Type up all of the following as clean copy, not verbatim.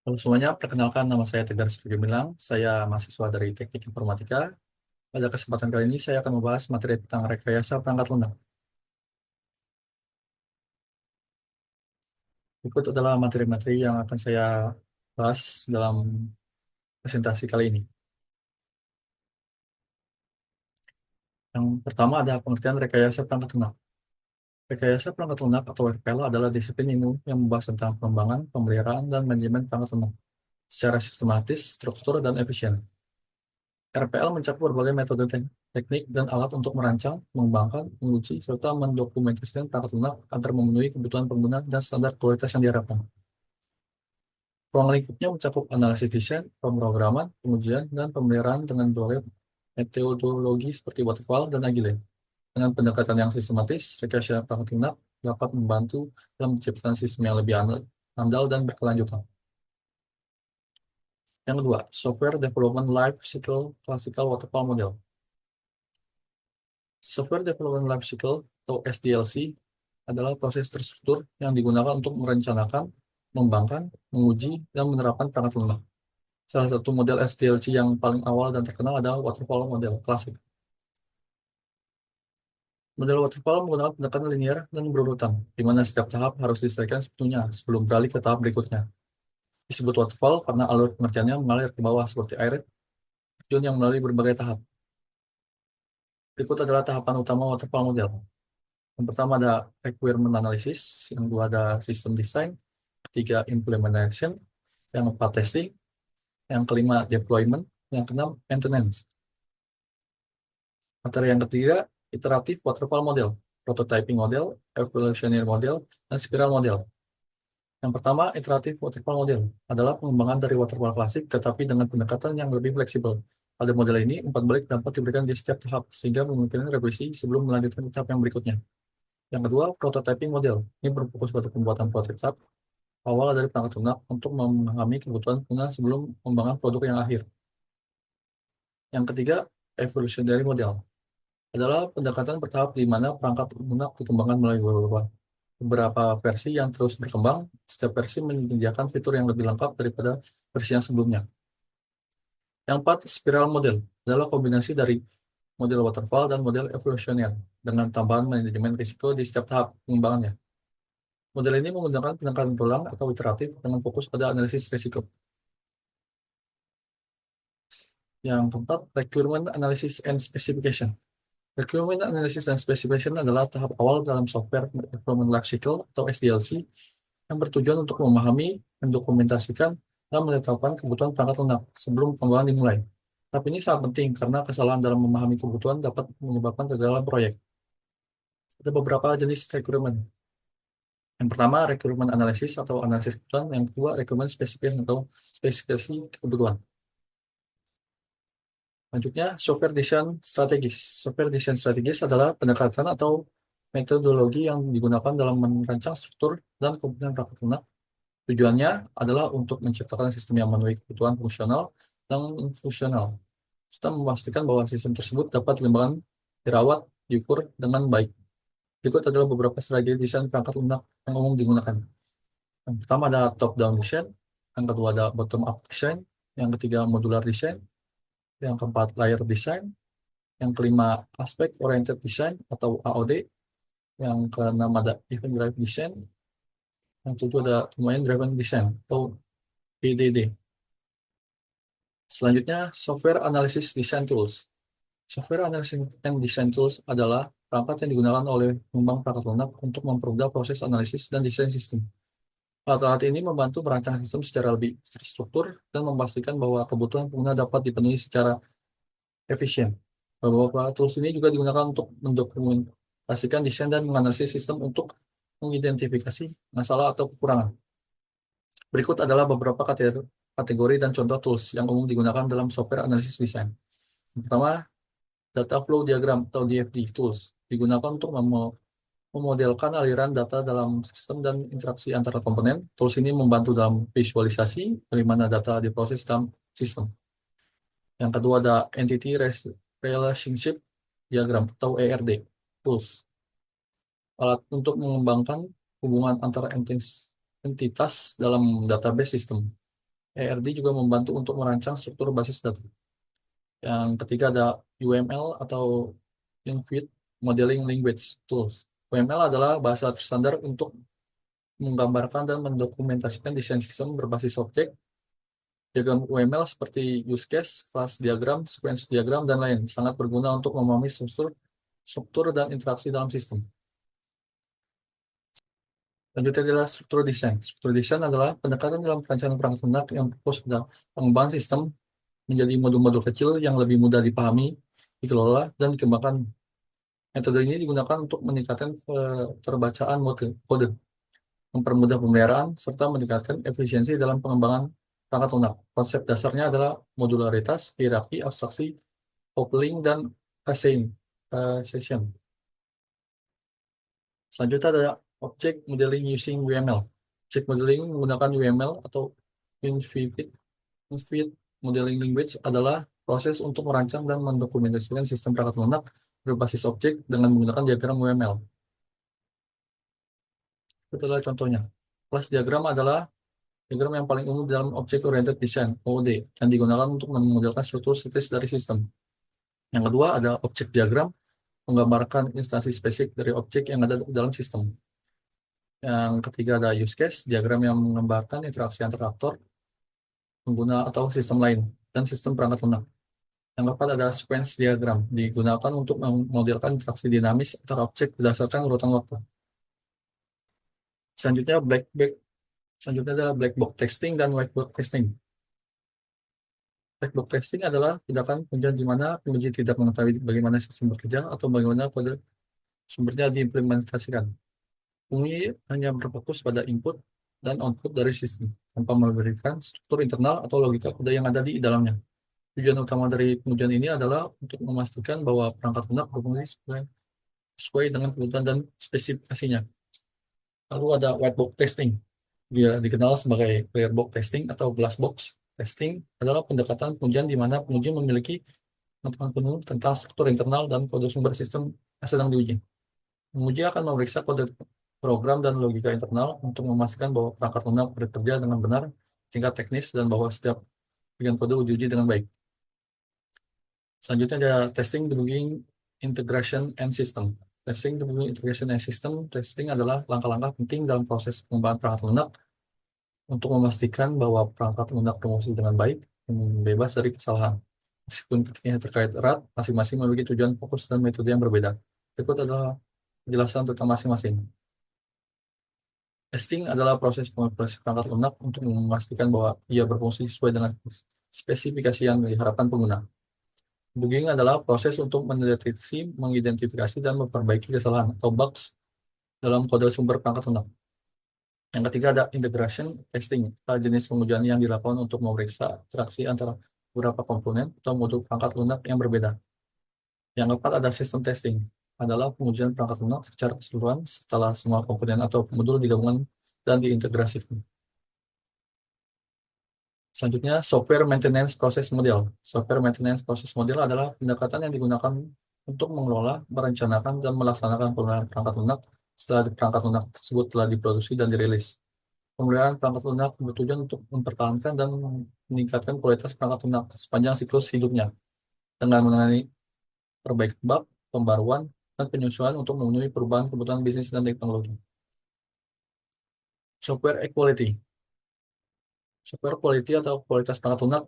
Halo semuanya, perkenalkan nama saya Tegar Gemilang. Saya mahasiswa dari Teknik Informatika. Pada kesempatan kali ini saya akan membahas materi tentang rekayasa perangkat lunak. Berikut adalah materi-materi yang akan saya bahas dalam presentasi kali ini. Yang pertama ada pengertian rekayasa perangkat lunak. Rekayasa perangkat lunak atau RPL adalah disiplin ilmu yang membahas tentang pengembangan, pemeliharaan, dan manajemen perangkat lunak secara sistematis, struktur, dan efisien. RPL mencakup berbagai metode teknik dan alat untuk merancang, mengembangkan, menguji, serta mendokumentasikan perangkat lunak agar memenuhi kebutuhan pengguna dan standar kualitas yang diharapkan. Ruang lingkupnya mencakup analisis desain, pemrograman, pengujian, dan pemeliharaan dengan berbagai metodologi seperti waterfall dan agile. Dengan pendekatan yang sistematis, rekayasa perangkat lunak dapat membantu dalam menciptakan sistem yang lebih andal dan berkelanjutan. Yang kedua, Software Development Life Cycle Classical Waterfall Model. Software Development Life Cycle atau SDLC adalah proses terstruktur yang digunakan untuk merencanakan, mengembangkan, menguji, dan menerapkan perangkat lunak. Salah satu model SDLC yang paling awal dan terkenal adalah waterfall model klasik. Model waterfall menggunakan pendekatan linear dan berurutan, di mana setiap tahap harus diselesaikan sepenuhnya sebelum beralih ke tahap berikutnya. Disebut waterfall karena alur pengerjaannya mengalir ke bawah seperti air terjun yang melalui berbagai tahap. Berikut adalah tahapan utama waterfall model. Yang pertama ada requirement analysis, yang kedua ada system design, ketiga implementation, yang keempat testing, yang kelima deployment, yang keenam maintenance. Materi yang ketiga, iteratif waterfall model, prototyping model, evolutionary model, dan spiral model. Yang pertama, iteratif waterfall model adalah pengembangan dari waterfall klasik tetapi dengan pendekatan yang lebih fleksibel. Pada model ini, umpan balik dapat diberikan di setiap tahap sehingga memungkinkan revisi sebelum melanjutkan tahap yang berikutnya. Yang kedua, prototyping model. Ini berfokus pada pembuatan prototipe awal dari perangkat lunak untuk memahami kebutuhan pengguna sebelum pengembangan produk yang akhir. Yang ketiga, evolutionary model adalah pendekatan bertahap di mana perangkat lunak dikembangkan melalui beberapa versi yang terus berkembang. Setiap versi menyediakan fitur yang lebih lengkap daripada versi yang sebelumnya. Yang empat, spiral model adalah kombinasi dari model waterfall dan model evolusioner dengan tambahan manajemen risiko di setiap tahap pengembangannya. Model ini menggunakan pendekatan berulang atau iteratif dengan fokus pada analisis risiko. Yang keempat, requirement analysis and specification. Requirement analysis and specification adalah tahap awal dalam software development life cycle atau SDLC yang bertujuan untuk memahami, mendokumentasikan, dan menetapkan kebutuhan perangkat lunak sebelum pengembangan dimulai. Tapi ini sangat penting karena kesalahan dalam memahami kebutuhan dapat menyebabkan kegagalan proyek. Ada beberapa jenis requirement. Yang pertama, requirement analysis atau analisis kebutuhan. Yang kedua, requirement specification atau spesifikasi kebutuhan. Selanjutnya, software design strategis. Software design strategis adalah pendekatan atau metodologi yang digunakan dalam merancang struktur dan komponen perangkat lunak. Tujuannya adalah untuk menciptakan sistem yang memenuhi kebutuhan fungsional dan fungsional. Kita memastikan bahwa sistem tersebut dapat dikembangkan, dirawat, diukur dengan baik. Berikut adalah beberapa strategi desain perangkat lunak yang umum digunakan. Yang pertama ada top-down design, yang kedua ada bottom-up design, yang ketiga modular design, yang keempat layer design, yang kelima aspect oriented design atau AOD, yang keenam ada event driven design, yang ketujuh ada domain driven design atau DDD. Selanjutnya, software analysis design tools. Software analysis and design tools adalah perangkat yang digunakan oleh pengembang perangkat lunak untuk mempermudah proses analisis dan desain sistem. Alat-alat ini membantu merancang sistem secara lebih terstruktur dan memastikan bahwa kebutuhan pengguna dapat dipenuhi secara efisien. Beberapa tools ini juga digunakan untuk mendokumentasikan desain dan menganalisis sistem untuk mengidentifikasi masalah atau kekurangan. Berikut adalah beberapa kategori dan contoh tools yang umum digunakan dalam software analisis desain. Yang pertama, Data Flow Diagram atau DFD tools digunakan untuk memodelkan aliran data dalam sistem dan interaksi antara komponen. Tools ini membantu dalam visualisasi bagaimana data diproses dalam sistem. Yang kedua ada Entity Relationship Diagram atau ERD tools. Alat untuk mengembangkan hubungan antara entitas dalam database sistem. ERD juga membantu untuk merancang struktur basis data. Yang ketiga ada UML atau Unified Modeling Language Tools. UML adalah bahasa standar untuk menggambarkan dan mendokumentasikan desain sistem berbasis objek. Diagram UML seperti use case, class diagram, sequence diagram, dan lain sangat berguna untuk memahami struktur dan interaksi dalam sistem. Selanjutnya adalah struktur desain. Struktur desain adalah pendekatan dalam perencanaan perangkat lunak yang fokus pada pengembangan sistem menjadi modul-modul kecil yang lebih mudah dipahami, dikelola, dan dikembangkan. Metode ini digunakan untuk meningkatkan keterbacaan kode, mempermudah pemeliharaan, serta meningkatkan efisiensi dalam pengembangan perangkat lunak. Konsep dasarnya adalah modularitas, hierarki, abstraksi, coupling, dan association. Selanjutnya ada Object Modeling Using UML. Object Modeling menggunakan UML atau Unified Modeling Language adalah proses untuk merancang dan mendokumentasikan sistem perangkat lunak berbasis objek dengan menggunakan diagram UML. Itu adalah contohnya. Kelas diagram adalah diagram yang paling umum dalam Object Oriented Design (OOD) yang digunakan untuk memodelkan struktur statis dari sistem. Yang kedua ada objek diagram, menggambarkan instansi spesifik dari objek yang ada dalam sistem. Yang ketiga ada use case, diagram yang menggambarkan interaksi antar aktor, pengguna atau sistem lain, dan sistem perangkat lunak. Yang keempat ada sequence diagram, digunakan untuk memodelkan interaksi dinamis antara objek berdasarkan urutan waktu. Selanjutnya adalah black box testing dan white box testing. Black box testing adalah tindakan pengujian di mana penguji tidak mengetahui bagaimana sistem bekerja atau bagaimana kode sumbernya diimplementasikan. Penguji hanya berfokus pada input dan output dari sistem, tanpa memberikan struktur internal atau logika kode yang ada di dalamnya. Tujuan utama dari pengujian ini adalah untuk memastikan bahwa perangkat lunak berfungsi sesuai dengan kebutuhan dan spesifikasinya. Lalu ada white box testing. Dia dikenal sebagai clear box testing atau glass box testing adalah pendekatan pengujian di mana penguji memiliki pengetahuan penuh tentang struktur internal dan kode sumber sistem yang sedang diuji. Penguji akan memeriksa kode program dan logika internal untuk memastikan bahwa perangkat lunak bekerja dengan benar, tingkat teknis, dan bahwa setiap bagian kode diuji dengan baik. Selanjutnya ada testing, debugging, integration, and system. Testing, debugging, integration, and system. Testing adalah langkah-langkah penting dalam proses pengembangan perangkat lunak untuk memastikan bahwa perangkat lunak berfungsi dengan baik dan bebas dari kesalahan. Meskipun ketiganya terkait erat, masing-masing memiliki tujuan, fokus, dan metode yang berbeda. Berikut adalah penjelasan tentang masing-masing. Testing adalah proses pengoperasian perangkat lunak untuk memastikan bahwa ia berfungsi sesuai dengan spesifikasi yang diharapkan pengguna. Debugging adalah proses untuk mendeteksi, mengidentifikasi, dan memperbaiki kesalahan atau bugs dalam kode sumber perangkat lunak. Yang ketiga ada integration testing, jenis pengujian yang dilakukan untuk memeriksa interaksi antara beberapa komponen atau modul perangkat lunak yang berbeda. Yang keempat ada system testing, adalah pengujian perangkat lunak secara keseluruhan setelah semua komponen atau modul digabungkan dan diintegrasikan. Selanjutnya, software maintenance process model. Software maintenance process model adalah pendekatan yang digunakan untuk mengelola, merencanakan, dan melaksanakan pemeliharaan perangkat lunak setelah perangkat lunak tersebut telah diproduksi dan dirilis. Pemeliharaan perangkat lunak bertujuan untuk mempertahankan dan meningkatkan kualitas perangkat lunak sepanjang siklus hidupnya dengan mengenai perbaikan bug, pembaruan, dan penyesuaian untuk memenuhi perubahan kebutuhan bisnis dan teknologi. Software equality. Software quality atau kualitas perangkat lunak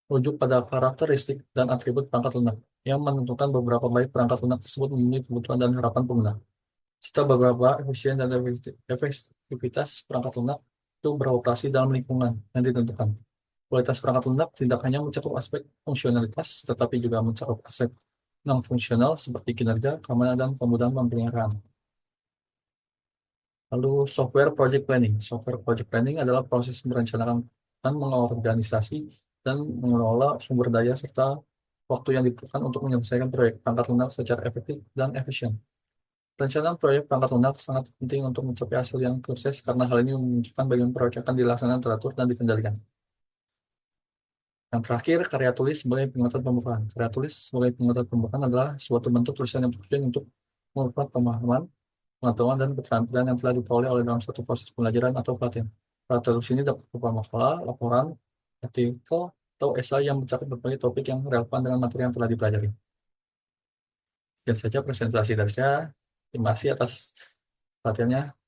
merujuk pada karakteristik dan atribut perangkat lunak yang menentukan beberapa baik perangkat lunak tersebut memenuhi kebutuhan dan harapan pengguna. Serta beberapa efisien dan efektivitas perangkat lunak itu beroperasi dalam lingkungan yang ditentukan. Kualitas perangkat lunak tidak hanya mencakup aspek fungsionalitas, tetapi juga mencakup aspek non-fungsional seperti kinerja, keamanan, dan kemudahan pemeliharaan. Lalu software project planning. Software project planning adalah proses merencanakan dan mengorganisasi dan mengelola sumber daya serta waktu yang dibutuhkan untuk menyelesaikan proyek perangkat lunak secara efektif dan efisien. Perencanaan proyek perangkat lunak sangat penting untuk mencapai hasil yang sukses karena hal ini menunjukkan bagaimana proyek akan dilaksanakan teratur dan dikendalikan. Yang terakhir, karya tulis sebagai penguatan pembukaan. Karya tulis sebagai penguatan pembukaan adalah suatu bentuk tulisan yang bertujuan untuk memperkuat pemahaman, pengetahuan, dan keterampilan yang telah diperoleh oleh dalam suatu proses pembelajaran atau pelatihan. Karya tulis ini dapat berupa makalah, laporan, artikel, atau esai yang mencakup berbagai topik yang relevan dengan materi yang telah dipelajari. Sekian saja presentasi dari saya. Terima kasih atas perhatiannya.